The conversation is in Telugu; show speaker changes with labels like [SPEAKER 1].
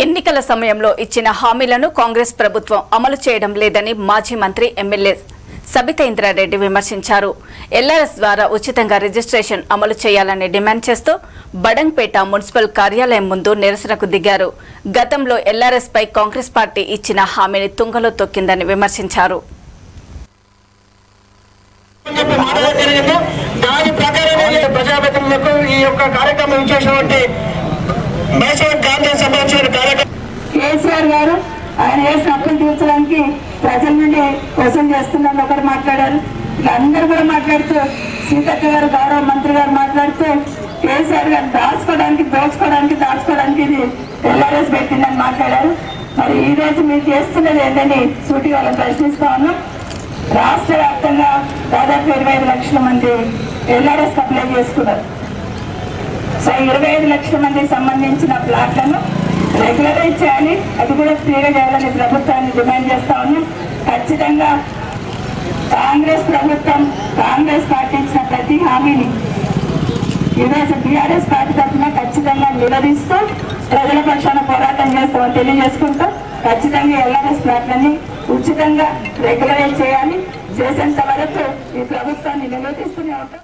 [SPEAKER 1] ఎన్నికల సమయంలో ఇచ్చిన హామీలను కాంగ్రెస్ ప్రభుత్వం అమలు చేయడం లేదని మాజీ మంత్రి ఎమ్మెల్యే సబితా ఇంద్రారెడ్డి విమర్శించారు. ఎల్ఆర్ఎస్ ద్వారా ఉచితంగా రిజిస్ట్రేషన్ అమలు చేయాలని డిమాండ్ చేస్తూ బడంగ్పేట మున్సిపల్ కార్యాలయం ముందు నిరసనకు దిగారు. గతంలో ఎల్ఆర్ఎస్ పై కాంగ్రెస్ పార్టీ ఇచ్చిన హామీని తుంగలో తొక్కిందని విమర్శించారు.
[SPEAKER 2] కేసీఆర్ గారు ఆయన వేసిన అప్పులు తీర్చడానికి ప్రజల నుండి కోసం చేస్తున్నారని ఒకరు మాట్లాడారు. అందరూ కూడా మాట్లాడుతూ సీతక్క గారు గౌరవ మంత్రి గారు మాట్లాడుతూ కేసీఆర్ గారు దాచుకోవడానికి ఇది ఎల్ఆర్ఎస్ పెట్టిందని మాట్లాడారు. మరి ఈ రోజు మీరు చేస్తున్నది ఏంటని సూటి వాళ్ళని ప్రశ్నిస్తా ఉన్నాం. రాష్ట్ర వ్యాప్తంగా దాదాపు 25 లక్షల మంది ఎల్ఆర్ఎస్ అప్లై చేసుకున్నారు. సో 25 లక్షల మందికి సంబంధించిన ప్లాట్లను రెగ్యులరైజ్ చేయాలి, అది కూడా ఫ్రీగా చేయాలని ప్రభుత్వాన్ని డిమాండ్ చేస్తా ఉన్నాం. ఖచ్చితంగా కాంగ్రెస్ ప్రభుత్వం కాంగ్రెస్ పార్టీ ఇచ్చిన ప్రతి హామీని ఈరోజు టీఆర్ఎస్ పార్టీ తరఫున ఖచ్చితంగా నిలదీస్తూ ప్రజల పక్షాన పోరాటం చేస్తామని తెలియజేసుకుంటూ ఖచ్చితంగా ఎల్ఆర్ఎస్ ప్లాట్లని ఉచితంగా రెగ్యులరైజ్ చేయాలి. చేసేంత వరకు ఈ ప్రభుత్వాన్ని నిలదీస్తూనే ఉంటాం.